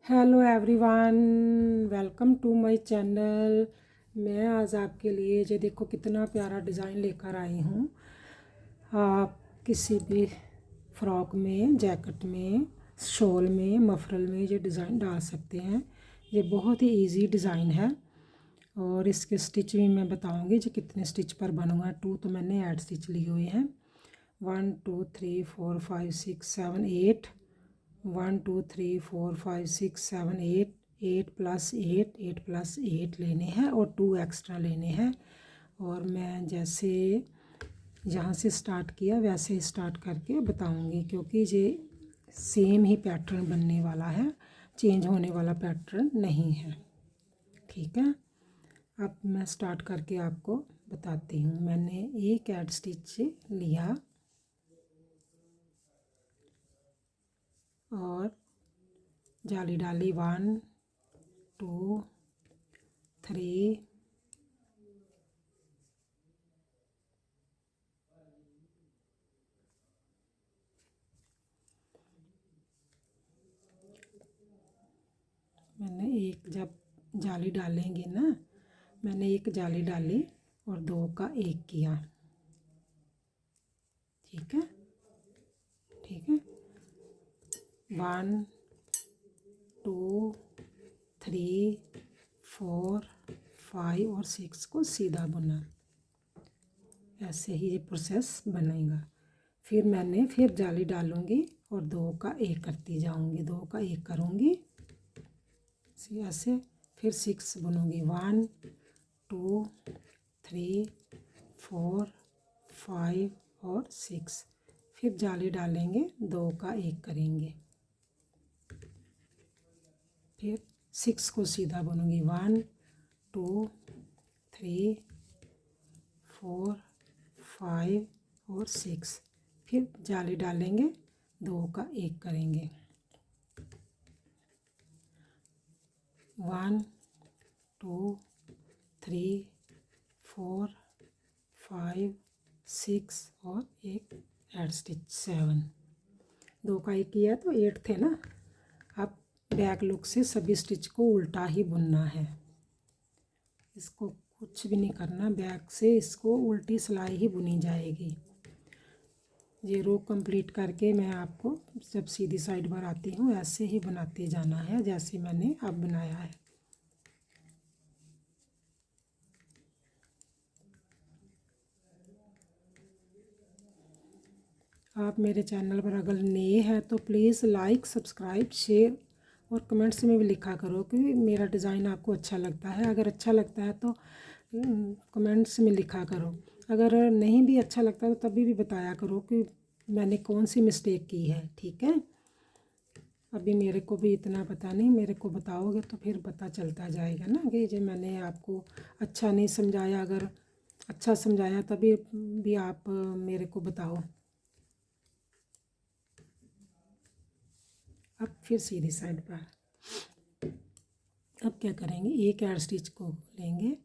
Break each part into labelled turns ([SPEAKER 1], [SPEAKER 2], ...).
[SPEAKER 1] Hello everyone, welcome to my channel. मैं आज आपके लिए जो देखो कितना प्यारा डिज़ाइन लेकर आई हूँ। आप किसी भी फ्रॉक में, जैकेट में, शॉल में, मफरल में ये डिज़ाइन डाल सकते हैं। ये बहुत ही इजी डिज़ाइन है और इसके स्टिच भी मैं बताऊँगी जो कितने स्टिच पर बनूँगा। 2 तो मैंने ऐड स्टिच लिए हुए हैं। 1 2 3 4 5 6 7 8 1 2 3 4 5 6 7 8 8 प्लस 8 8 प्लस 8 लेने हैं और 2 एक्स्ट्रा लेने हैं। और मैं जैसे यहाँ से स्टार्ट किया वैसे ही स्टार्ट करके बताऊँगी, क्योंकि ये सेम ही पैटर्न बनने वाला है, चेंज होने वाला पैटर्न नहीं है। ठीक है, अब मैं स्टार्ट करके आपको बताती हूँ। मैंने एक ऐड स्टिच लिया और जाली डाली। 1 2 3 मैंने एक, जब जाली डालेंगे ना, मैंने एक जाली डाली और 2 का 1 किया। ठीक है, ठीक है। 1 2 3 4 5 और 6 को सीधा बुना। ऐसे ही ये प्रोसेस बनेगा। फिर जाली डालूंगी और 2 का 1 करती जाऊंगी, 2 का 1 करूंगी ऐसे। फिर 6 बुनूंगी। 1 2 3 4 5 और 6। फिर जाली डालेंगे, 2 का 1 करेंगे, फिर 6 को सीधा बुनूंगी। 1 2 3 4 5 और 6। फिर जाली डालेंगे, 2 का 1 करेंगे। 1 2 3 4 5 6 और एक ऐड स्टिच 7। 2 का 1 किया तो 8 थे ना। अब बैक लुक से सभी स्टिच को उल्टा ही बुनना है। इसको कुछ भी नहीं करना, बैक से इसको उल्टी सिलाई ही बुनी जाएगी। ये रो कंप्लीट करके मैं आपको जब सीधी साइड पर आती हूँ ऐसे ही बनाते जाना है जैसे मैंने अब बनाया है। आप मेरे चैनल पर अगर नए हैं तो प्लीज़ लाइक, सब्सक्राइब, शेयर और कमेंट्स में भी लिखा करो कि मेरा डिज़ाइन आपको अच्छा लगता है। अगर अच्छा लगता है तो कमेंट्स में लिखा करो। अगर नहीं भी अच्छा लगता तो तभी भी बताया करो कि मैंने कौन सी मिस्टेक की है। ठीक है, अभी मेरे को भी इतना पता नहीं, मेरे को बताओगे तो फिर पता चलता जाएगा ना कि जो मैंने आपको अच्छा नहीं समझाया। अगर अच्छा समझाया तभी भी आप मेरे को बताओ। अब फिर सीधी साइड पर अब क्या करेंगे, एक ऐड स्टिच को लेंगे,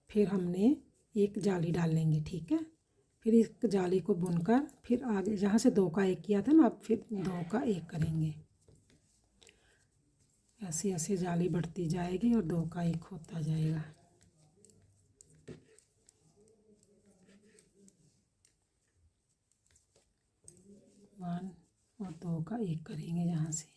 [SPEAKER 1] फिर हमने एक जाली डाल लेंगे। ठीक है, फिर इस जाली को बुनकर फिर आगे जहाँ से 2 का 1 किया था ना, अब फिर 2 का 1 करेंगे। ऐसे ऐसे जाली बढ़ती जाएगी और 2 का 1 होता जाएगा। वन और 2 का 1 करेंगे जहाँ से।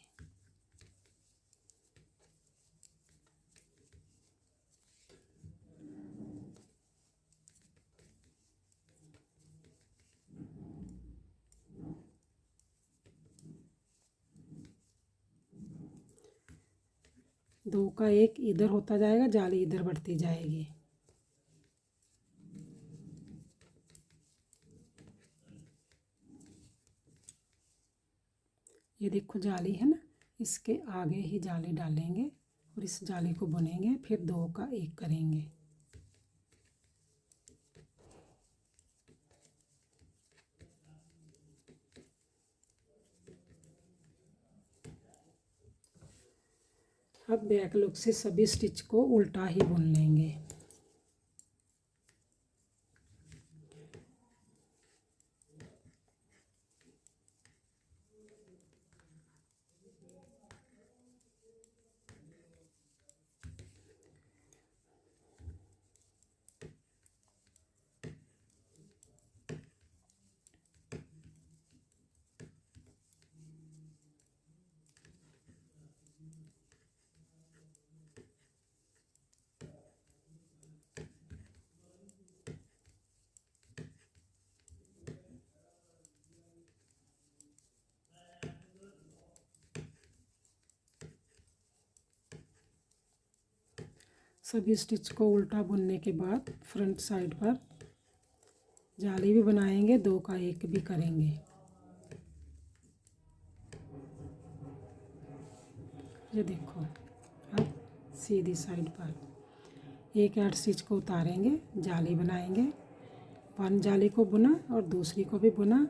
[SPEAKER 1] दो का 1 इधर होता जाएगा, जाली इधर बढ़ती जाएगी। ये देखो जाली है ना, इसके आगे ही जाली डालेंगे और इस जाली को बुनेंगे, फिर 2 का 1 करेंगे। अब बैक लुक से सभी स्टिच को उल्टा ही बुन लेंगे। सभी स्टिच को उल्टा बुनने के बाद फ्रंट साइड पर जाली भी बनाएंगे, 2 का 1 भी करेंगे। ये देखो, अब सीधी साइड पर एक ऐड स्टिच को उतारेंगे, जाली बनाएंगे, 1 जाली को बुना और दूसरी को भी बुना,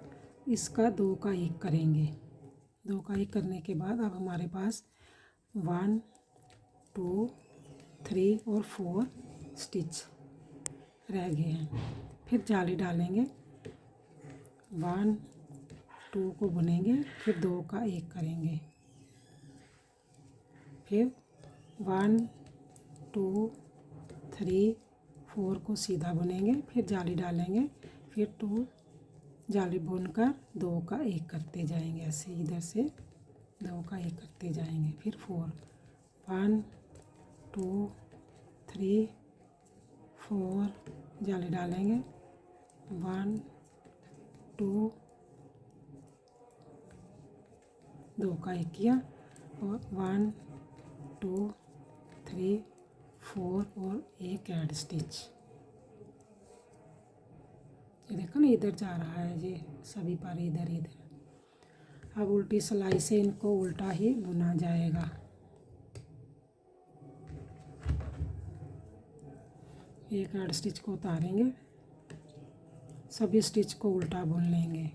[SPEAKER 1] इसका 2 का 1 करेंगे। 2 का 1 करने के बाद अब हमारे पास 1 2 3 और 4 स्टिच रह गए हैं। फिर जाली डालेंगे, 1 2 को बुनेंगे, फिर 2 का 1 करेंगे, फिर 1 2 3 4 को सीधा बुनेंगे, फिर जाली डालेंगे, फिर 2 जाली बुनकर 2 का 1 करते जाएंगे। ऐसे इधर से 2 का 1 करते जाएंगे, फिर 4 1 2 3 4 जाली डालेंगे, 1 2 2 का 1 किया और 1 2 3 4 और 1 ऐड स्टिच। ये देखो ना, इधर जा रहा है, ये सभी पर इधर इधर। अब उल्टी सिलाई से इनको उल्टा ही बुना जाएगा। एक ऐड स्टिच को उतारेंगे, सभी स्टिच को उल्टा बुन लेंगे।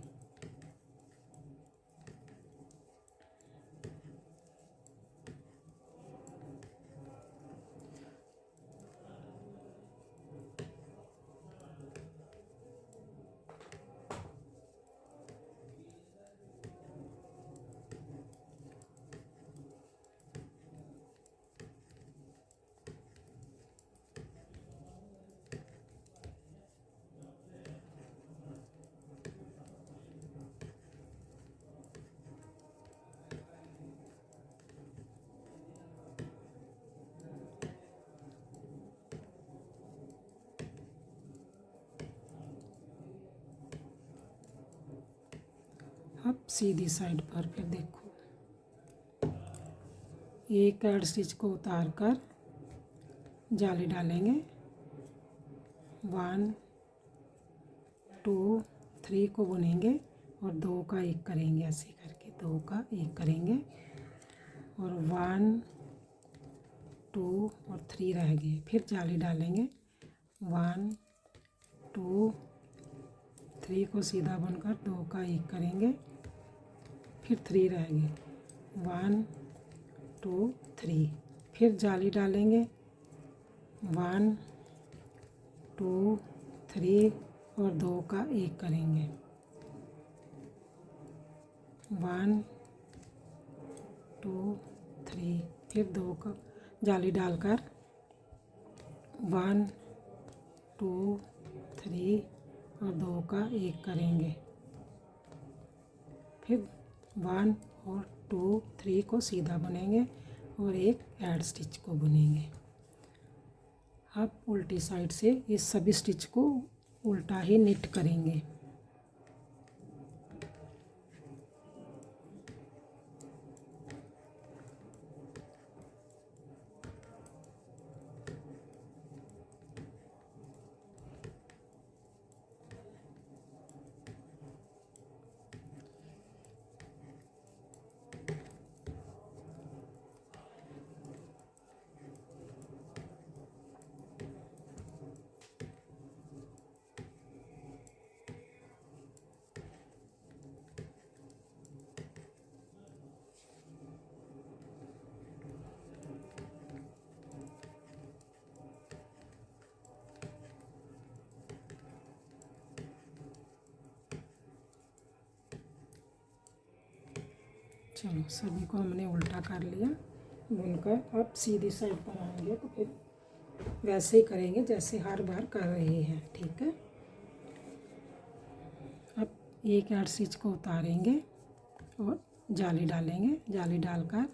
[SPEAKER 1] अब सीधी साइड पर फिर देखो, एक ऐड स्टिच को उतार कर जाली डालेंगे, 1 2 3 को बुनेंगे और 2 का 1 करेंगे। ऐसे करके 2 का 1 करेंगे और 1 2 और 3 रह गए, फिर जाली डालेंगे, 1 2 3 को सीधा बुनकर 2 का 1 करेंगे, फिर 3 रह गए, 1 2 3, फिर जाली डालेंगे, 1 2 3 और 2 का 1 करेंगे, 1 2 3, फिर 2 का जाली डालकर 1 2 3 और 2 का 1 करेंगे, फिर 1 और 2 3 को सीधा बुनेंगे और एक ऐड स्टिच को बुनेंगे। अब उल्टी साइड से इस सभी स्टिच को उल्टा ही निट करेंगे। चलो, सभी को हमने उल्टा कर लिया बुनकर। अब सीधी साइड पर आएंगे तो फिर वैसे ही करेंगे जैसे हर बार कर रहे हैं, ठीक है। अब एक ऐड स्टिच को उतारेंगे और जाली डालेंगे, जाली डालकर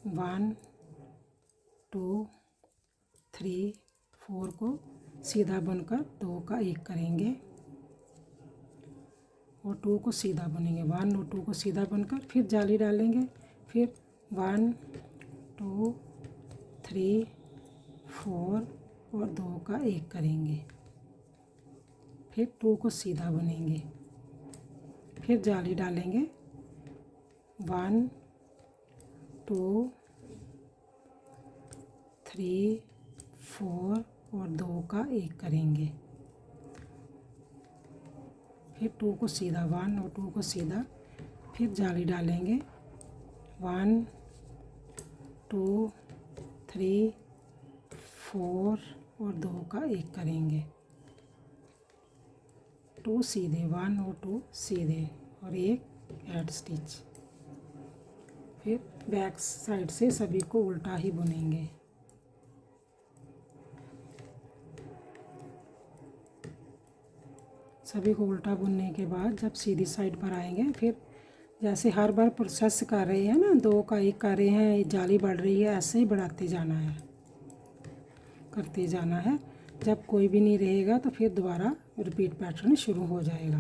[SPEAKER 1] 1 2 3 4 को सीधा बुनकर 2 का 1 करेंगे और 2 को सीधा बुनेंगे, 1 और 2 को सीधा बुनकर फिर जाली डालेंगे, फिर 1 2 3 4 और 2 का 1 करेंगे, फिर 2 को सीधा बुनेंगे, फिर जाली डालेंगे, 1 2 3 4 और 2 का 1 करेंगे, फिर 2 को सीधा, 1 और 2 को सीधा, फिर जाली डालेंगे, 1 2 3 4 और 2 का 1 करेंगे, 2 सीधे, 1 और 2 सीधे और 1 ऐड स्टिच। फिर बैक साइड से सभी को उल्टा ही बुनेंगे। सभी को उल्टा बुनने के बाद जब सीधी साइड पर आएंगे, फिर जैसे हर बार प्रोसेस कर रहे हैं ना, 2 का 1 कर रहे हैं, जाली बढ़ रही है, ऐसे ही बढ़ाते जाना है, करते जाना है। जब कोई भी नहीं रहेगा तो फिर दोबारा रिपीट पैटर्न शुरू हो जाएगा।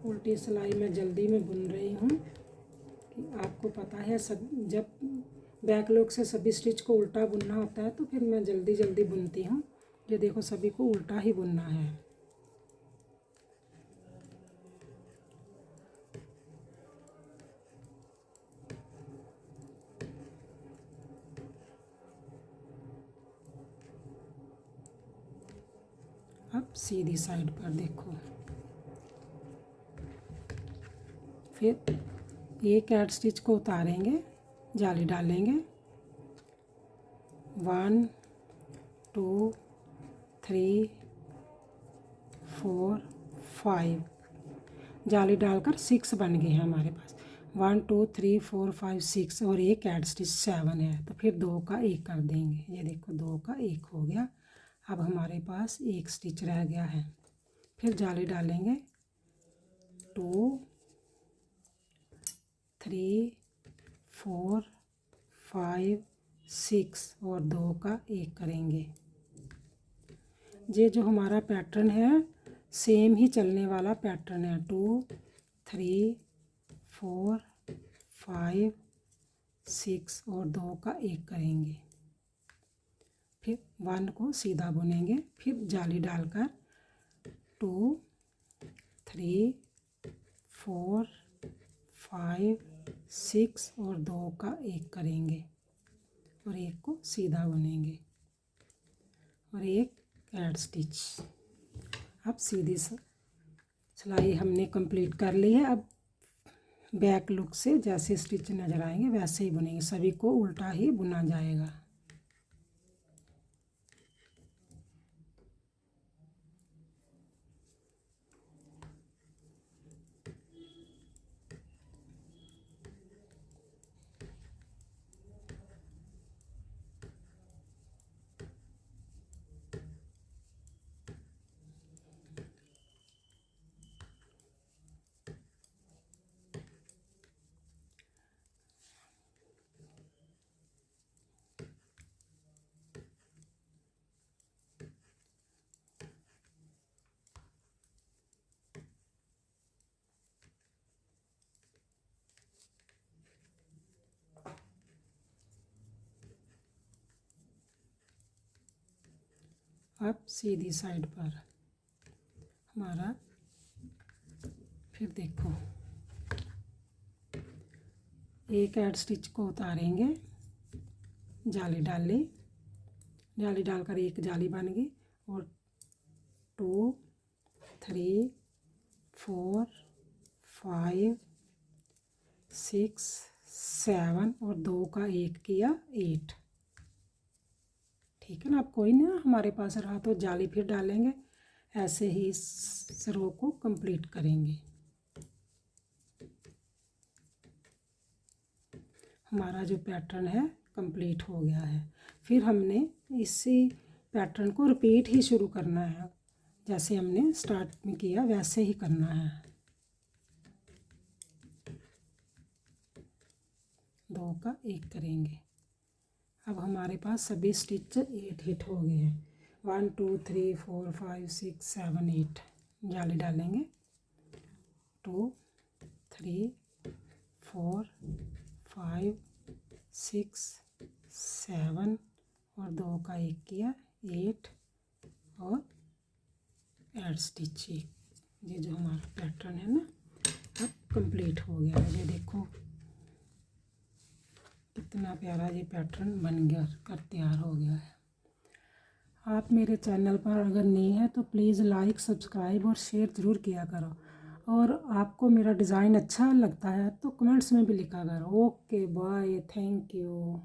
[SPEAKER 1] उल्टी सिलाई मैं जल्दी में बुन रही हूँ कि आपको पता है, सब जब बैकलॉग से सभी स्टिच को उल्टा बुनना होता है तो फिर मैं जल्दी जल्दी बुनती हूँ। ये देखो, सभी को उल्टा ही बुनना है। अब सीधी साइड पर देखो, फिर एक ऐड स्टिच को उतारेंगे, जाली डालेंगे, 1 2 3 4 5, जाली डालकर 6 बन गए हैं हमारे पास। 1 2 3 4 5 6 और एक ऐड स्टिच 7 है, तो फिर 2 का 1 कर देंगे। ये देखो, 2 का 1 हो गया। अब हमारे पास एक स्टिच रह गया है, फिर जाली डालेंगे, 2 3 4 5 6 और 2 का 1 करेंगे। ये जो हमारा पैटर्न है सेम ही चलने वाला पैटर्न है। 2 3 4 5 6 और 2 का 1 करेंगे, फिर 1 को सीधा बुनेंगे, फिर जाली डालकर 2 3 4 5 6 और 2 का 1 करेंगे और 1 को सीधा बुनेंगे और एक ऐड स्टिच। अब सीधी सिलाई हमने कंप्लीट कर ली है। अब बैक लुक से जैसे स्टिच नज़र आएंगे वैसे ही बुनेंगे, सभी को उल्टा ही बुना जाएगा। अब सीधी साइड पर हमारा, फिर देखो, एक ऐड स्टिच को उतारेंगे, जाली डाल ली, जाली डालकर एक जाली बन गई और 2 3 4 5 6 7 और 2 का 1 किया, 8। ठीक है ना। अब कोई ना हमारे पास रहा तो जाली फिर डालेंगे, ऐसे ही इस रो को कंप्लीट करेंगे। हमारा जो पैटर्न है कंप्लीट हो गया है। फिर हमने इसी पैटर्न को रिपीट ही शुरू करना है, जैसे हमने स्टार्ट में किया वैसे ही करना है। 2 का 1 करेंगे। अब हमारे पास सभी स्टिच 8 हिट हो गए हैं। 1 2 3 4 5 6 7 8, जाली डालेंगे, 2 3 4 5 6 7 और 2 का 1 किया 8 और एड स्टिच ये जो हमारा पैटर्न है ना अब कंप्लीट हो गया है। ये देखो कितना प्यारा ये पैटर्न बन गया कर तैयार हो गया है। आप मेरे चैनल पर अगर नए हैं तो प्लीज़ लाइक सब्सक्राइब और शेयर ज़रूर किया करो, और आपको मेरा डिज़ाइन अच्छा लगता है तो कमेंट्स में भी लिखा करो। Okay bye, thank you.